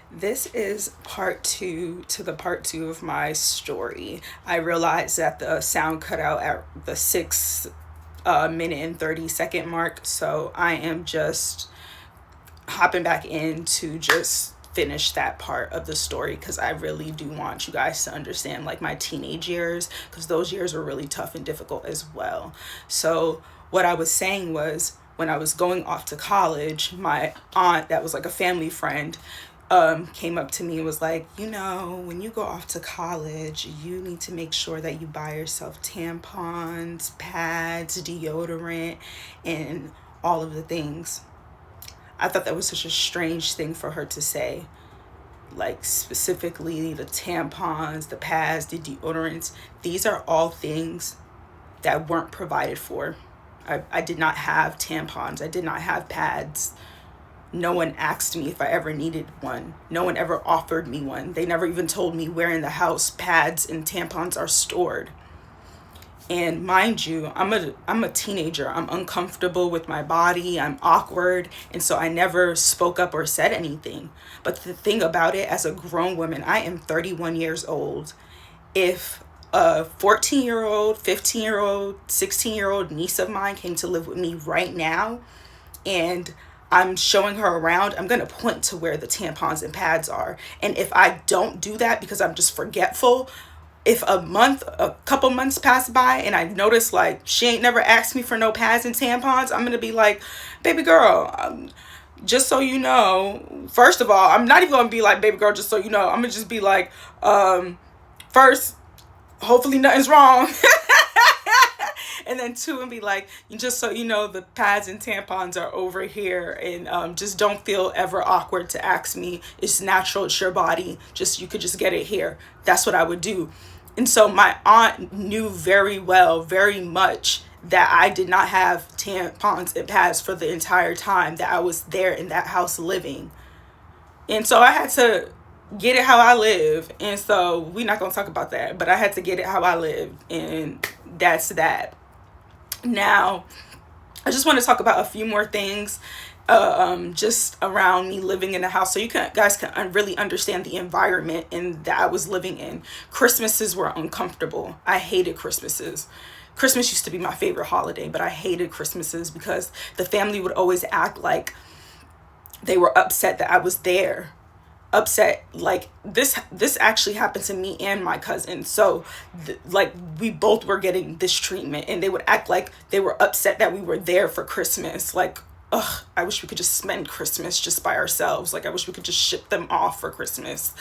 This is part two to the part two of my story. I realized that the sound cut out at the 6 minute and 30-second mark, so I am just hopping back in to just finish that part of the story because I really do want you guys to understand like my teenage years because those years were really tough and difficult as well. So, what I was saying was when I was going off to college, my aunt, that was like a family friend, came up to me and was like, when you go off to college, you need to make sure that you buy yourself tampons, pads, deodorant, and all of the things. I thought that was such a strange thing for her to say. Like, specifically, the tampons, the pads, the deodorants, these are all things that weren't provided for. I did not have tampons, I did not have pads. No one asked me if I ever needed one. No one ever offered me one. They never even told me where in the house pads and tampons are stored. And mind you, I'm a teenager. I'm uncomfortable with my body. I'm awkward. And so I never spoke up or said anything. But the thing about it, as a grown woman, I am 31 years old. If a 14-year-old, 15-year-old, 16-year-old niece of mine came to live with me right now and I'm showing her around, I'm going to point to where the tampons and pads are. And if I don't do that because I'm just forgetful, if a couple months pass by and I notice like she ain't never asked me for no pads and tampons, I'm going to be like, baby girl, just so you know, first of all, I'm not even going to be like, baby girl, just so you know, I'm going to just be like, first, hopefully nothing's wrong. And then two, and be like, just so you know, the pads and tampons are over here, and just don't feel ever awkward to ask me. It's natural, it's your body. Just you could just get it here. That's what I would do. And so my aunt knew very well, very much, that I did not have tampons and pads for the entire time that I was there in that house living. And so I had to get it how I live. And so we're not going to talk about that, but I had to get it how I live. And that's that. Now, I just want to talk about a few more things just around me living in the house so guys can really understand the environment that I was living in. Christmases were uncomfortable. I hated Christmases. Christmas used to be my favorite holiday, but I hated Christmases because the family would always act like they were upset that I was there. Upset, like this actually happened to me and my cousin. So like we both were getting this treatment, and they would act like they were upset that we were there for Christmas. Like, ugh, I wish we could just spend Christmas just by ourselves. Like, I wish we could just ship them off for Christmas.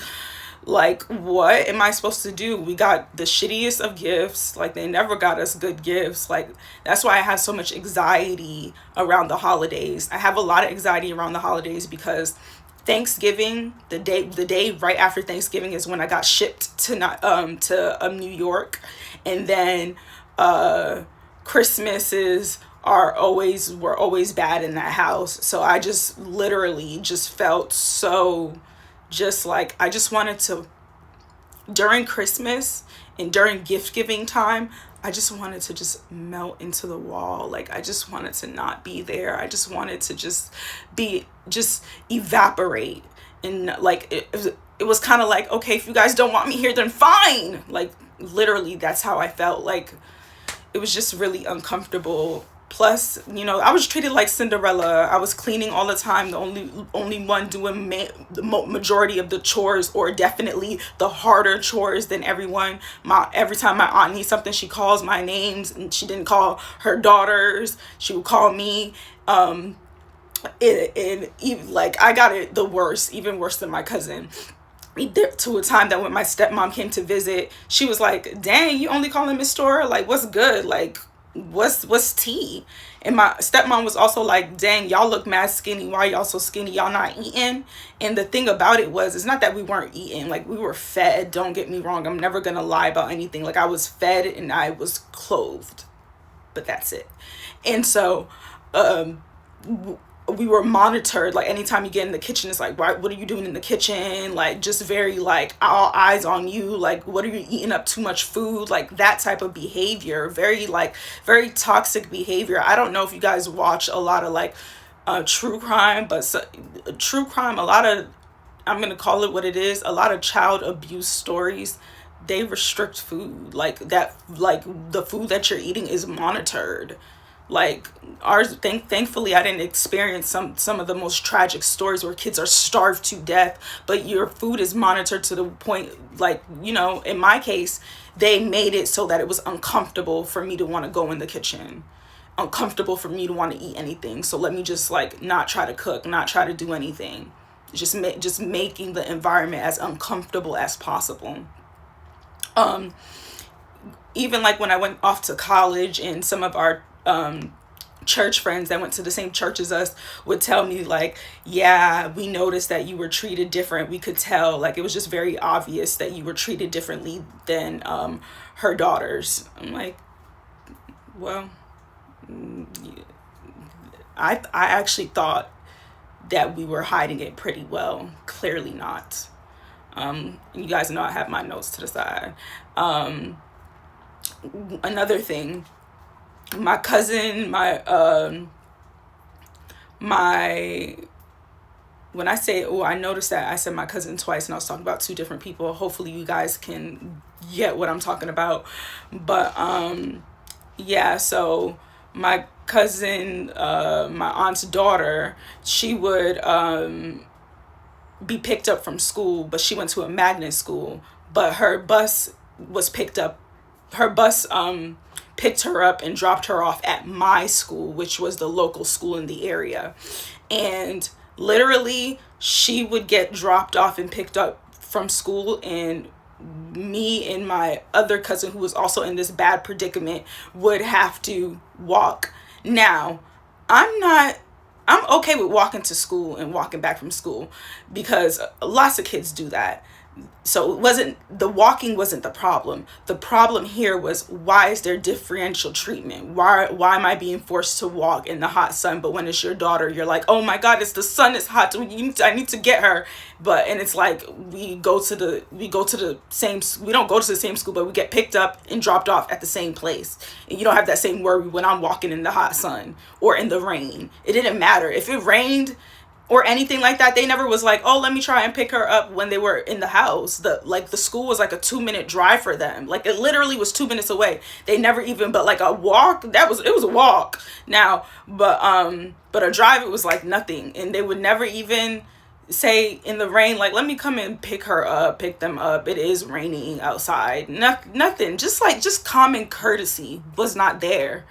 Like, what am I supposed to do? We got the shittiest of gifts. Like, they never got us good gifts. Like, that's why I have so much anxiety around the holidays. I have a lot of anxiety around the holidays because Thanksgiving, the day right after Thanksgiving is when I got shipped to New York, and then Christmases were always bad in that house. So I just literally just felt so, just like I just wanted to, during Christmas and during gift giving time, I just wanted to just melt into the wall. Like, I just wanted to not be there. I just wanted to just evaporate. And like, it was kind of like, okay, if you guys don't want me here, then fine. Like, literally, that's how I felt. Like, it was just really uncomfortable. Plus, I was treated like Cinderella. I was cleaning all the time, the only one doing the majority of the chores, or definitely the harder chores than everyone. Every time my aunt needs something, she calls my names, and she didn't call her daughters. She would call me. And even like I got it the worst, even worse than my cousin. To a time that when my stepmom came to visit, she was like, "Dang, you only calling Miss Stora? Like, what's good? Like, what's tea?" And my stepmom was also like, "Dang, y'all look mad skinny. Why y'all so skinny? Y'all not eating?" And the thing about it was, it's not that we weren't eating. Like, we were fed. Don't get me wrong. I'm never gonna lie about anything. Like, I was fed and I was clothed, but that's it. And so we were monitored. Like, anytime you get in the kitchen, it's like, what are you doing in the kitchen? Like, just very like all eyes on you. Like, what are you eating up too much food? Like, that type of behavior, very toxic behavior. I don't know if you guys watch a lot of like true crime, but true crime, a lot of I'm gonna call it what it is, a lot of child abuse stories, they restrict food. Like that, like the food that you're eating is monitored. Like ours, thankfully I didn't experience some of the most tragic stories where kids are starved to death, but your food is monitored to the point, like, in my case, they made it so that it was uncomfortable for me to want to go in the kitchen, uncomfortable for me to want to eat anything. So let me just like not try to cook, not try to do anything. Just making the environment as uncomfortable as possible. Um, Even like when I went off to college, and some of our church friends that went to the same church as us would tell me like, yeah, we noticed that you were treated different. We could tell, like, it was just very obvious that you were treated differently than her daughters. I'm like, well, I actually thought that we were hiding it pretty well. Clearly not. You guys know I have my notes to the side. Another thing, my cousin, my when I say, oh, I noticed that I said my cousin twice and I was talking about two different people. Hopefully you guys can get what I'm talking about. But yeah, so my cousin, my aunt's daughter, she would be picked up from school, but she went to a magnet school, but her bus was picked up her bus picked her up and dropped her off at my school, which was the local school in the area. And literally she would get dropped off and picked up from school, and me and my other cousin, who was also in this bad predicament, would have to walk. Now, I'm okay with walking to school and walking back from school because lots of kids do that. So the walking wasn't the problem. The problem here was, why is there differential treatment? Why am I being forced to walk in the hot sun? But when it's your daughter, you're like, oh my God, it's the sun is hot. I need to get her. And it's like, we don't go to the same school, but we get picked up and dropped off at the same place. And you don't have that same worry when I'm walking in the hot sun or in the rain. It didn't matter if it rained or anything like that. They never was like, oh, let me try and pick her up when they were in the house. The school was like a 2-minute drive for them. Like, it literally was 2 minutes away. They never even, but like a walk, it was a walk now. But a drive, it was like nothing. And they would never even say in the rain, like, let me come and pick them up. It is raining outside. Nothing. Just common courtesy was not there.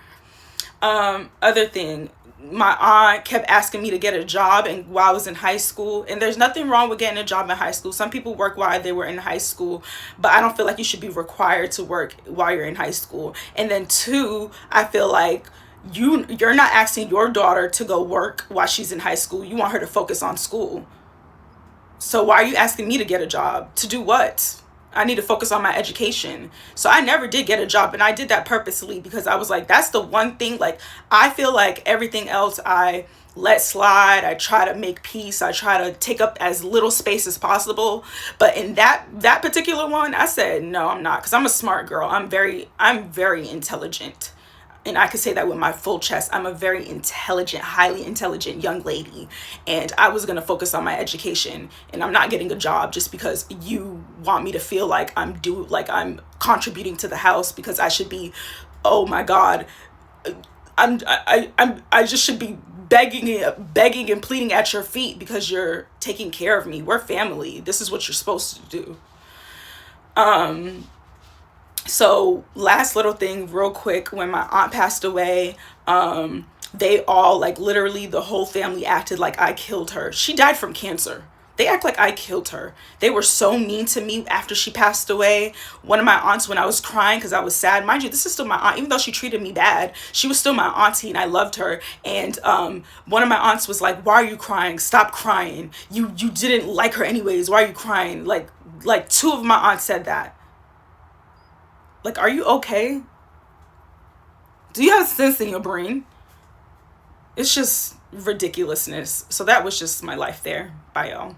Other thing, my aunt kept asking me to get a job and while I was in high school, and there's nothing wrong with getting a job in high school. Some people work while they were in high school, but I don't feel like you should be required to work while you're in high school. And then two, I feel like you're not asking your daughter to go work while she's in high school. You want her to focus on school. So why are you asking me to get a job? To do what? I need to focus on my education. So I never did get a job, and I did that purposely because I was like, that's the one thing. Like, I feel like everything else I let slide. I try to make peace. I try to take up as little space as possible. But in that particular one, I said, no, I'm not, because I'm a smart girl. I'm very intelligent. And I could say that with my full chest. I'm a very intelligent, highly intelligent young lady. And I was going to focus on my education. And I'm not getting a job just because you want me to feel like I'm contributing to the house, because I should be, oh my God, I just should be begging and pleading at your feet because you're taking care of me. We're family. This is what you're supposed to do. So last little thing real quick, when my aunt passed away, they all, like, literally the whole family acted like I killed her. She died from cancer. They act like I killed her. They were so mean to me after she passed away. One of my aunts, when I was crying because I was sad, mind you, this is still my aunt, even though she treated me bad, she was still my auntie and I loved her. And one of my aunts was like, why are you crying? Stop crying. You didn't like her anyways. Why are you crying? Like two of my aunts said that. Like, are you okay? Do you have sense in your brain? It's just ridiculousness. So that was just my life there. Bye, y'all.